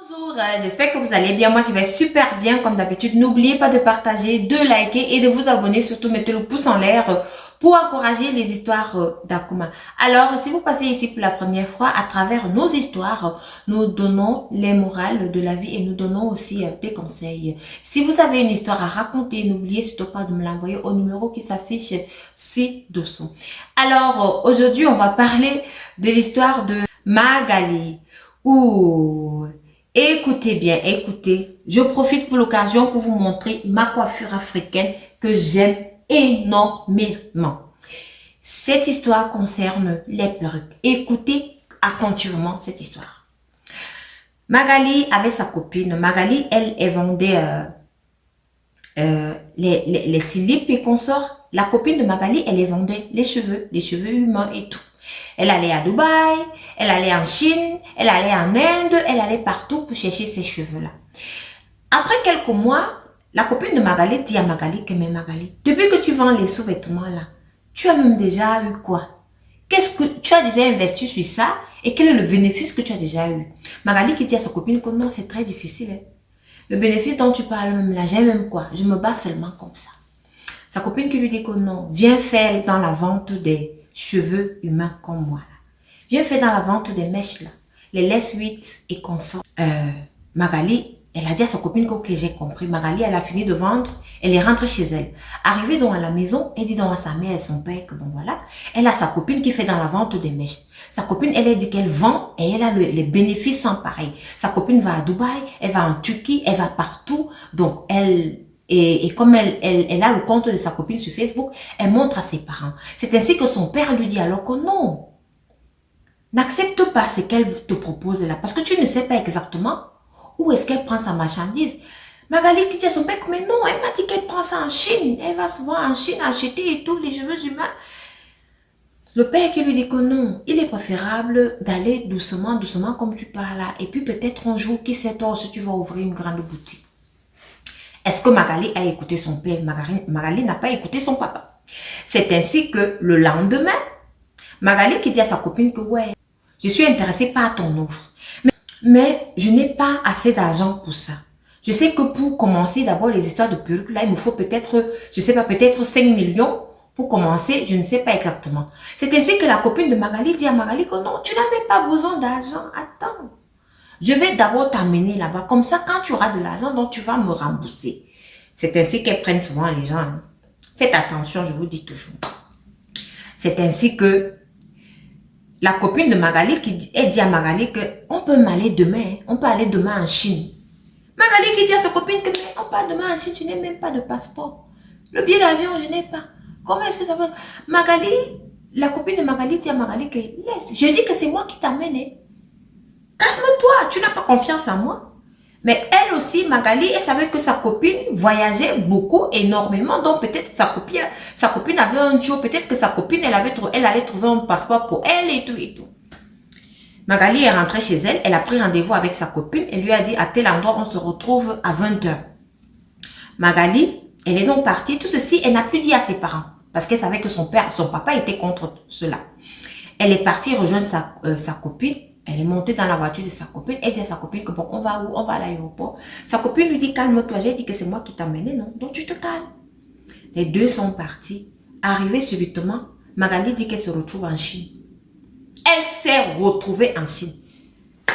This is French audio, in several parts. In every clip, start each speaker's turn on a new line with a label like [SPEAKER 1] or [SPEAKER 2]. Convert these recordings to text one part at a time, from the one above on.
[SPEAKER 1] Bonjour, j'espère que vous allez bien. Moi, je vais super bien comme d'habitude. N'oubliez pas de partager, de liker et de vous abonner. Surtout, mettez le pouce en l'air pour encourager les histoires d'Akuma. Alors, si vous passez ici pour la première fois, à travers nos histoires, nous donnons les morales de la vie et nous donnons aussi des conseils. Si vous avez une histoire à raconter, n'oubliez surtout pas de me l'envoyer au numéro qui s'affiche ci-dessous. Alors, aujourd'hui, on va parler de l'histoire de Magali. Ouh! Écoutez bien, écoutez. Je profite pour l'occasion pour vous montrer ma coiffure africaine que j'aime énormément. Cette histoire concerne les perruques. Écoutez attentivement cette histoire. Magali avait sa copine. Magali, elle vendait les slips et consorts. La copine de Magali, elle les vendait les cheveux humains et tout. Elle allait à Dubaï, elle allait en Chine, elle allait en Inde, elle allait partout pour chercher ces cheveux-là. Après quelques mois, la copine de Magali dit à Magali que mais Magali, depuis que tu vends les sous-vêtements là, tu as même déjà eu quoi? Qu'est-ce que tu as déjà investi sur ça et quel est le bénéfice que tu as déjà eu? Magali qui dit à sa copine que non, c'est très difficile. Hein. Le bénéfice dont tu parles même là, j'ai même quoi? Je me bats seulement comme ça. Sa copine qui lui dit que non, viens faire dans la vente des cheveux humains comme moi. Là. Viens faire dans la vente des mèches là. Les laisse 8 et consorts. Magali, elle a dit à sa copine que ok, j'ai compris. Magali, elle a fini de vendre. Elle est rentrée chez elle. Arrivée donc à la maison, elle dit donc à sa mère et son père que bon voilà. Elle a sa copine qui fait dans la vente des mèches. Sa copine, elle a dit qu'elle vend et elle a les bénéfices sans pareil. Sa copine va à Dubaï, elle va en Turquie, elle va partout. Donc elle... Et comme elle a le compte de sa copine sur Facebook, elle montre à ses parents. C'est ainsi que son père lui dit alors que non, n'accepte pas ce qu'elle te propose là, parce que tu ne sais pas exactement où est-ce qu'elle prend sa marchandise. Magali qui dit à son père, mais non, elle m'a dit qu'elle prend ça en Chine. Elle va souvent en Chine acheter et tout, les cheveux humains. Le père qui lui dit que non, il est préférable d'aller doucement, doucement comme tu parles là. Et puis peut-être un jour, qui sait toi si tu vas ouvrir une grande boutique. Est-ce que Magali a écouté son père? Magali n'a pas écouté son papa. C'est ainsi que le lendemain, Magali qui dit à sa copine que ouais, je suis intéressée par ton offre. Mais je n'ai pas assez d'argent pour ça. Je sais que pour commencer d'abord les histoires de perruques, là, il me faut peut-être, je sais pas, peut-être 5 millions pour commencer, je ne sais pas exactement. C'est ainsi que la copine de Magali dit à Magali que non, tu n'as même pas besoin d'argent, attends. Je vais d'abord t'amener là-bas. Comme ça, quand tu auras de l'argent, donc tu vas me rembourser. C'est ainsi qu'elles prennent souvent les gens. Hein. Faites attention, je vous dis toujours. C'est ainsi que la copine de Magali, elle dit à Magali qu'on peut aller demain. Hein. On peut aller demain en Chine. Magali qui dit à sa copine que mais on part demain en Chine, tu n'as même pas de passeport. Le billet d'avion, je n'ai pas. Comment est-ce que ça va? Magali, la copine de Magali dit à Magali que laisse. Je dis que c'est moi qui t'amène. Hein. Calme-toi, tu n'as pas confiance en moi. Mais elle aussi, Magali, elle savait que sa copine voyageait beaucoup, énormément. Donc peut-être que sa copine avait un jour, peut-être que sa copine, elle allait trouver un passeport pour elle et tout et tout. Magali est rentrée chez elle, elle a pris rendez-vous avec sa copine et lui a dit à tel endroit, on se retrouve à 20 h. Magali, elle est donc partie. Tout ceci, elle n'a plus dit à ses parents parce qu'elle savait que son papa était contre cela. Elle est partie rejoindre sa copine. Elle est montée dans la voiture de sa copine. Elle dit à sa copine que bon, on va où? On va à l'aéroport. Sa copine lui dit, calme-toi. J'ai dit que c'est moi qui t'ai amené, non? Donc tu te calmes. Les deux sont partis. Arrivée subitement, Magali dit qu'elle se retrouve en Chine. Elle s'est retrouvée en Chine.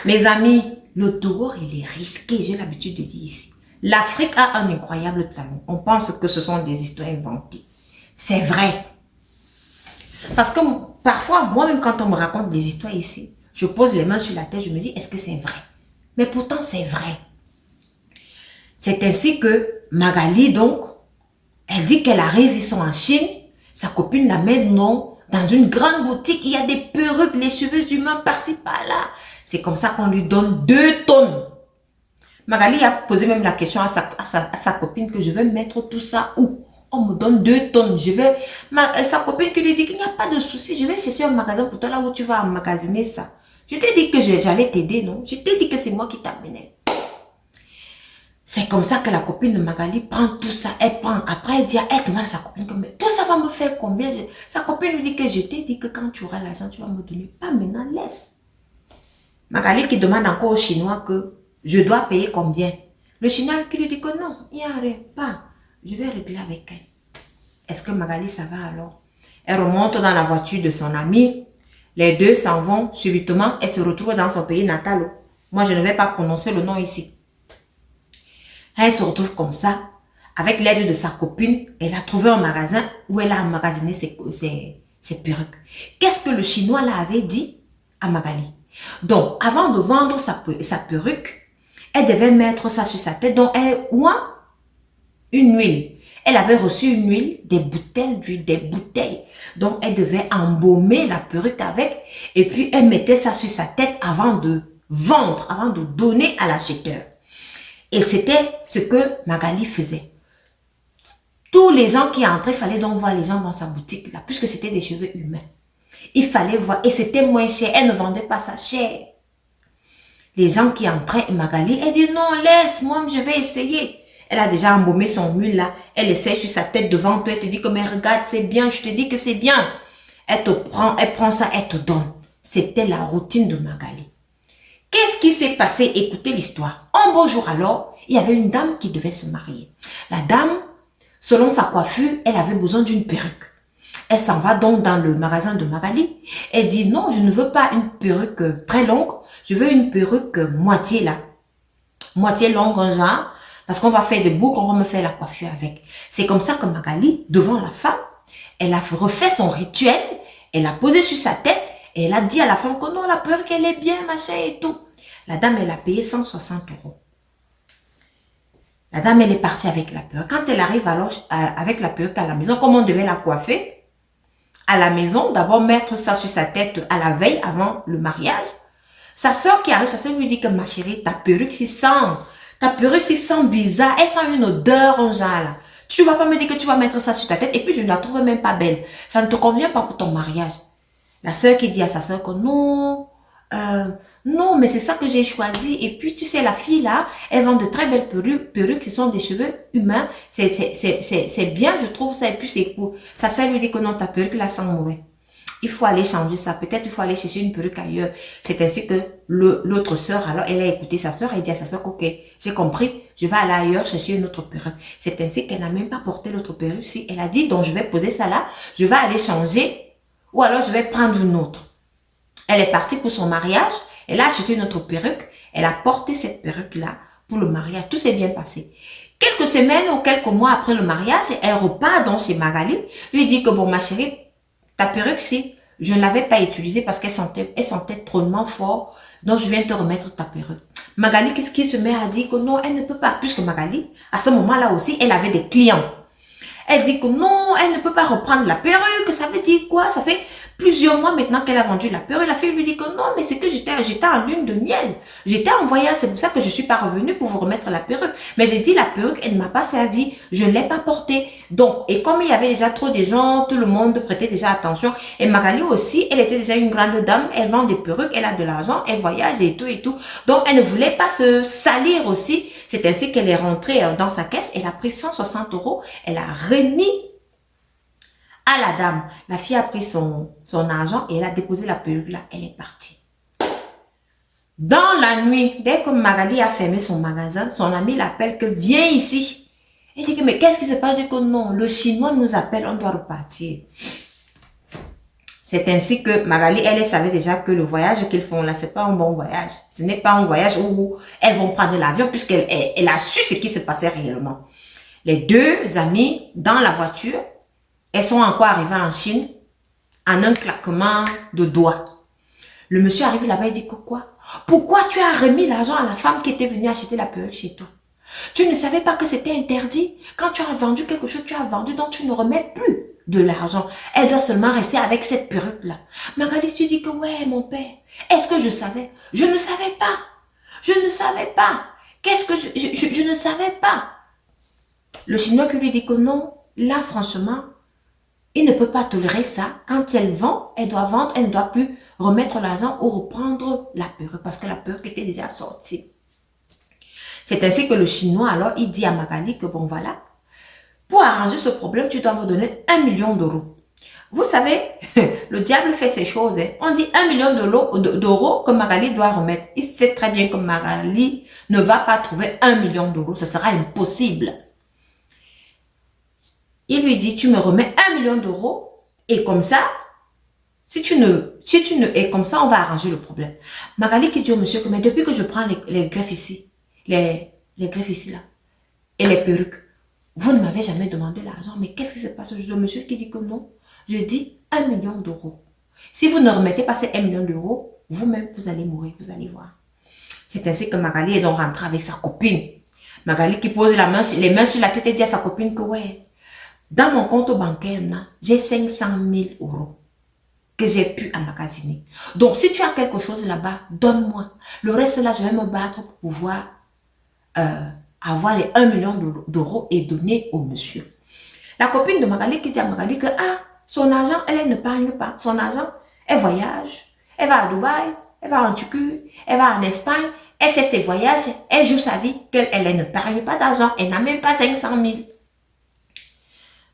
[SPEAKER 1] Mes amis, le dehors, il est risqué. J'ai l'habitude de dire ici. L'Afrique a un incroyable talent. On pense que ce sont des histoires inventées. C'est vrai. Parce que parfois, moi-même, quand on me raconte des histoires ici, je pose les mains sur la tête, je me dis, est-ce que c'est vrai? Mais pourtant, c'est vrai. C'est ainsi que Magali, donc, elle dit qu'elle arrive, ils sont en Chine. Sa copine l'amène, non, dans une grande boutique. Il y a des perruques, les cheveux humains par-ci, par-là. C'est comme ça qu'on lui donne 2 tonnes. Magali a posé même la question à sa copine que je vais mettre tout ça où? On me donne 2 tonnes. Sa copine qui lui dit qu'il n'y a pas de souci. Je vais chercher un magasin pour toi là où tu vas emmagasiner ça. Je t'ai dit que j'allais t'aider, non? Je t'ai dit que c'est moi qui t'amenais. C'est comme ça que la copine de Magali prend tout ça. Elle prend. Après, elle dit, elle demande à sa copine, mais tout ça va me faire combien? Sa copine lui dit que je t'ai dit que quand tu auras l'argent, tu vas me donner. Pas maintenant, laisse. Magali qui demande encore aux Chinois que Je dois payer combien? Le Chinois qui lui dit que non, il n'y a rien, pas. Je vais régler avec elle. Est-ce que Magali, ça va alors? Elle remonte dans la voiture de son ami. Les deux s'en vont subitement. Elle se retrouve dans son pays natal. Moi, je ne vais pas prononcer le nom ici. Elle se retrouve comme ça. Avec l'aide de sa copine, elle a trouvé un magasin où elle a emmagasiné ses perruques. Qu'est-ce que le Chinois là avait dit à Magali? Donc, avant de vendre sa perruque, elle devait mettre ça sur sa tête. Donc, une huile. Elle avait reçu une huile, des bouteilles d'huile, des bouteilles. Donc, elle devait embaumer la perruque avec. Et puis, elle mettait ça sur sa tête avant de vendre, avant de donner à l'acheteur. Et c'était ce que Magali faisait. Tous les gens qui entraient, il fallait donc voir les gens dans sa boutique là, puisque c'était des cheveux humains. Il fallait voir, et c'était moins cher. Elle ne vendait pas ça cher. Les gens qui entraient, Magali, elle dit non, laisse, moi je vais essayer. Elle a déjà embaumé son huile là. Elle essaie sur sa tête devant toi. Elle te dit que mais regarde, c'est bien. Je te dis que c'est bien. Elle prend ça, elle te donne. C'était la routine de Magali. Qu'est-ce qui s'est passé? Écoutez l'histoire. Un beau jour alors, il y avait une dame qui devait se marier. La dame, selon sa coiffure, elle avait besoin d'une perruque. Elle s'en va donc dans le magasin de Magali. Elle dit non, je ne veux pas une perruque très longue. Je veux une perruque moitié là. Moitié longue, genre. Parce qu'on va faire des boucles, on va me faire la coiffure avec. C'est comme ça que Magali, devant la femme, elle a refait son rituel. Elle a posé sur sa tête. Et elle a dit à la femme que non, la perruque, elle est bien, machin et tout. La dame, elle a payé 160 €. La dame, elle est partie avec la perruque. Quand elle arrive alors avec la perruque à la maison, comme on devait la coiffer, à la maison, d'abord mettre ça sur sa tête à la veille avant le mariage. Sa soeur qui arrive, sa soeur lui dit que ma chérie, ta perruque, ta perruque sent bizarre, elle sent une odeur en genre là. Tu ne vas pas me dire que tu vas mettre ça sur ta tête et puis je ne la trouve même pas belle. Ça ne te convient pas pour ton mariage. La soeur qui dit à sa soeur que non, non, mais c'est ça que j'ai choisi. Et puis, tu sais, la fille là, elle vend de très belles perruques qui sont des cheveux humains. C'est bien, je trouve ça. Et puis, c'est cool. Sa soeur lui dit que non, ta perruque là sent mauvais. Il faut aller changer ça. Peut-être il faut aller chercher une perruque ailleurs. C'est ainsi que l'autre sœur, alors, elle a écouté sa sœur et dit à sa sœur, ok, j'ai compris, je vais aller ailleurs chercher une autre perruque. C'est ainsi qu'elle n'a même pas porté l'autre perruque. Si elle a dit, donc je vais poser ça là, je vais aller changer. Ou alors, je vais prendre une autre. Elle est partie pour son mariage. Elle a acheté une autre perruque. Elle a porté cette perruque-là pour le mariage. Tout s'est bien passé. Quelques semaines ou quelques mois après le mariage, elle repart donc chez Magali. Lui dit que bon, ma chérie, ta perruque, si, je ne l'avais pas utilisée parce qu'elle sentait drôlement fort. Donc, je viens te remettre ta perruque. Magali, qu'est-ce qui se met à dire que non, elle ne peut pas. Puisque Magali, à ce moment-là aussi, elle avait des clients. Elle dit que non, elle ne peut pas reprendre la perruque. Ça veut dire quoi? Ça fait plusieurs mois maintenant qu'elle a vendu la perruque. La fille lui dit que non, mais c'est que j'étais en lune de miel. J'étais en voyage, c'est pour ça que je suis pas revenue pour vous remettre la perruque. Mais j'ai dit la perruque, elle ne m'a pas servi. Je ne l'ai pas portée. Donc, et comme il y avait déjà trop de gens, tout le monde prêtait déjà attention. Et Magali aussi, elle était déjà une grande dame. Elle vend des perruques, elle a de l'argent, elle voyage et tout et tout. Donc, elle ne voulait pas se salir aussi. C'est ainsi qu'elle est rentrée dans sa caisse. Elle a pris 160 €. Elle a remis à la dame. La fille a pris son argent et elle a déposé la perruque là. Elle est partie. Dans la nuit, dès que Magali a fermé son magasin, son ami l'appelle que viens ici. Elle dit que mais qu'est-ce qui se passe? Elle dit que non, le Chinois nous appelle, on doit repartir. C'est ainsi que Magali, elle savait déjà que le voyage qu'ils font là, c'est pas un bon voyage. Ce n'est pas un voyage où elles vont prendre l'avion puisqu'elle a su ce qui se passait réellement. Les deux amis dans la voiture, elles sont encore arrivées en Chine en un claquement de doigts. Le monsieur arrive là-bas et dit que quoi? Pourquoi tu as remis l'argent à la femme qui était venue acheter la perruque chez toi? Tu ne savais pas que c'était interdit? Quand tu as vendu quelque chose, tu as vendu, donc tu ne remets plus de l'argent. Elle doit seulement rester avec cette perruque-là. Magali, tu dis que ouais, mon père. Est-ce que je savais? Je ne savais pas. Je ne savais pas. Qu'est-ce que je ne savais pas. Le Chinois qui lui dit que non, là, franchement, il ne peut pas tolérer ça. Quand elle vend, elle doit vendre, elle ne doit plus remettre l'argent ou reprendre la perruque parce que la perruque était déjà sortie. C'est ainsi que le Chinois, alors, il dit à Magali que bon, voilà, pour arranger ce problème, tu dois me donner 1 million d'euros. Vous savez, le diable fait ces choses. Hein. On dit 1 million d'euros que Magali doit remettre. Il sait très bien que Magali ne va pas trouver 1 million d'euros. Ce sera impossible. Il lui dit, tu me remets 1 million d'euros et comme ça, si tu ne, et comme ça, on va arranger le problème. Magali qui dit au monsieur que, mais depuis que je prends les greffes ici, les greffes ici là, et les perruques, vous ne m'avez jamais demandé l'argent. Mais qu'est-ce qui se passe? Le monsieur qui dit que non. Je dis 1 million d'euros. Si vous ne remettez pas ces 1 million d'euros, vous-même, vous allez mourir, vous allez voir. C'est ainsi que Magali est donc rentrée avec sa copine. Magali qui pose les mains sur la tête et dit à sa copine que ouais, dans mon compte bancaire, j'ai 500 000 euros que j'ai pu emmagasiner. Donc, si tu as quelque chose là-bas, donne-moi. Le reste là, je vais me battre pour pouvoir avoir les 1 million d'euros et donner au monsieur. La copine de Magali qui dit à Magali que son argent, elle n'épargne pas. Son argent, elle voyage. Elle va à Dubaï, elle va en Turquie, elle va en Espagne, elle fait ses voyages, elle joue sa vie, elle n'épargne pas d'argent, elle n'a même pas 500 000.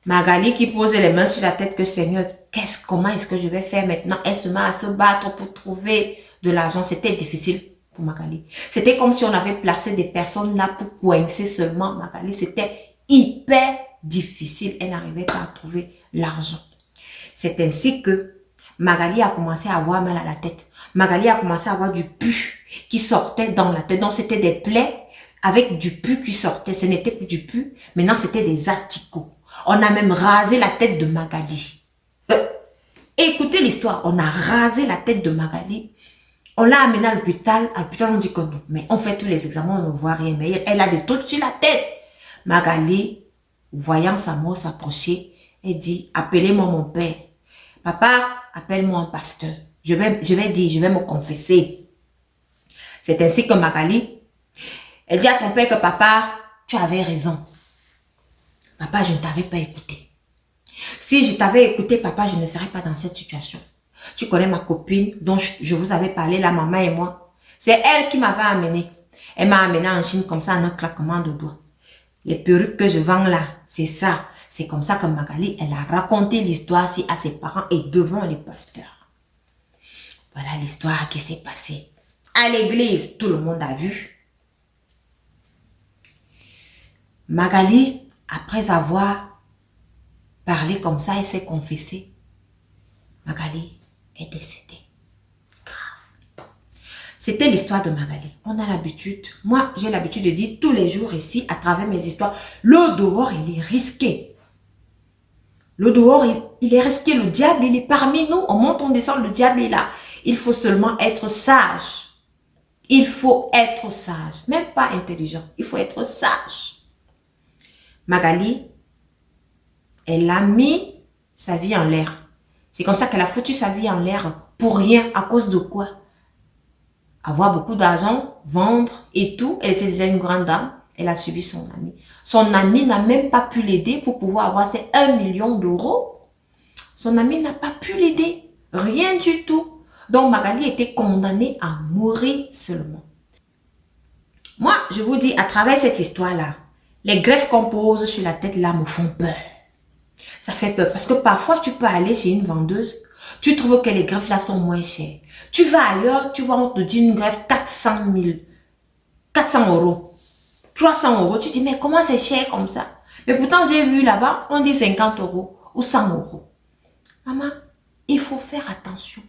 [SPEAKER 1] Magali qui posait les mains sur la tête que Seigneur, comment est-ce que je vais faire maintenant? Elle se met à se battre pour trouver de l'argent. C'était difficile pour Magali. C'était comme si on avait placé des personnes là pour coincer seulement Magali. C'était hyper difficile. Elle n'arrivait pas à trouver l'argent. C'est ainsi que Magali a commencé à avoir mal à la tête. Magali a commencé à avoir du pus qui sortait dans la tête. Donc, c'était des plaies avec du pus qui sortait. Ce n'était plus du pus. Maintenant, c'était des asticots. On a même rasé la tête de Magali. Écoutez l'histoire. On a rasé la tête de Magali. On l'a amenée à l'hôpital. À l'hôpital, on dit que non. Mais on fait tous les examens, on ne voit rien. Mais elle a des trucs sur la tête. Magali, voyant sa mort s'approcher, elle dit, appelez-moi mon père. Papa, appelle-moi un pasteur. Je vais me confesser. C'est ainsi que Magali, elle dit à son père que papa, tu avais raison. Papa, je ne t'avais pas écouté. Si je t'avais écouté, papa, je ne serais pas dans cette situation. Tu connais ma copine dont je vous avais parlé, la maman et moi. C'est elle qui m'avait amené. Elle m'a amené en Chine comme ça en un claquement de doigts. Les perruques que je vends là, c'est ça. C'est comme ça que Magali, elle a raconté l'histoire à ses parents et devant les pasteurs. Voilà l'histoire qui s'est passée. À l'église, tout le monde a vu. Magali, après avoir parlé comme ça, elle s'est confessée. Magali est décédée. Grave. C'était l'histoire de Magali. On a l'habitude, moi j'ai l'habitude de dire tous les jours ici, à travers mes histoires, le dehors il est risqué. Le dehors il est risqué, le diable il est parmi nous, on monte, on descend, le diable est là. Il faut seulement être sage. Il faut être sage, même pas intelligent, il faut être sage. Magali, elle a mis sa vie en l'air. C'est comme ça qu'elle a foutu sa vie en l'air pour rien. À cause de quoi? Avoir beaucoup d'argent, vendre et tout. Elle était déjà une grande dame. Elle a suivi son ami. Son ami n'a même pas pu l'aider pour pouvoir avoir ces 1 million d'euros. Son ami n'a pas pu l'aider. Rien du tout. Donc Magali était condamnée à mourir seulement. Moi, je vous dis, à travers cette histoire-là, les greffes qu'on pose sur la tête là me font peur. Ça fait peur parce que parfois tu peux aller chez une vendeuse, tu trouves que les greffes là sont moins chères. Tu vas ailleurs, tu vois, on te dit une greffe 400 000, 400 euros, 300 euros. Tu dis, mais comment c'est cher comme ça? Mais pourtant, j'ai vu là-bas, on dit 50 euros ou 100 euros. Maman, il faut faire attention.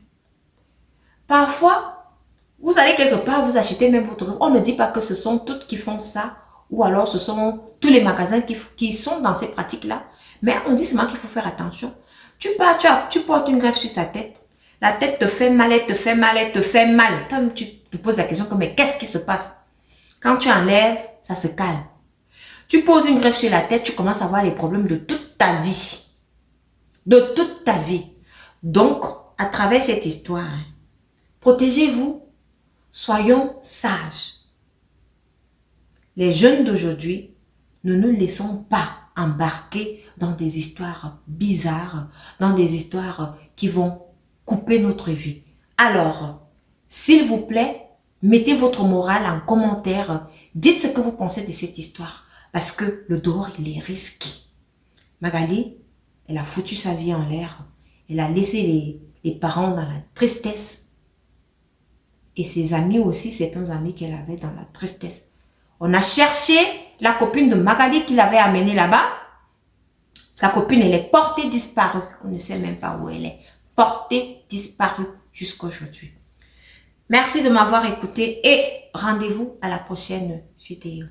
[SPEAKER 1] Parfois, vous allez quelque part, vous achetez même votre greffe. On ne dit pas que ce sont toutes qui font ça ou alors ce sont tous les magasins qui sont dans ces pratiques-là. Mais on dit seulement qu'il faut faire attention. Tu portes une greffe sur ta tête. La tête te fait mal, elle te fait mal, elle te fait mal. Toi, tu te poses la question, mais qu'est-ce qui se passe? Quand tu enlèves, ça se calme. Tu poses une greffe sur la tête, tu commences à avoir les problèmes de toute ta vie. De toute ta vie. Donc, à travers cette histoire, protégez-vous. Soyons sages. Les jeunes d'aujourd'hui, ne nous laissons pas embarquer dans des histoires bizarres, dans des histoires qui vont couper notre vie. Alors, s'il vous plaît, mettez votre morale en commentaire. Dites ce que vous pensez de cette histoire. Parce que le dehors, il est risqué. Magali, elle a foutu sa vie en l'air. Elle a laissé les parents dans la tristesse. Et ses amis aussi, certains amis qu'elle avait dans la tristesse. On a cherché la copine de Magali qui l'avait amenée là-bas. Sa copine, elle est portée disparue. On ne sait même pas où elle est. Portée disparue jusqu'à aujourd'hui. Merci de m'avoir écouté et rendez-vous à la prochaine vidéo.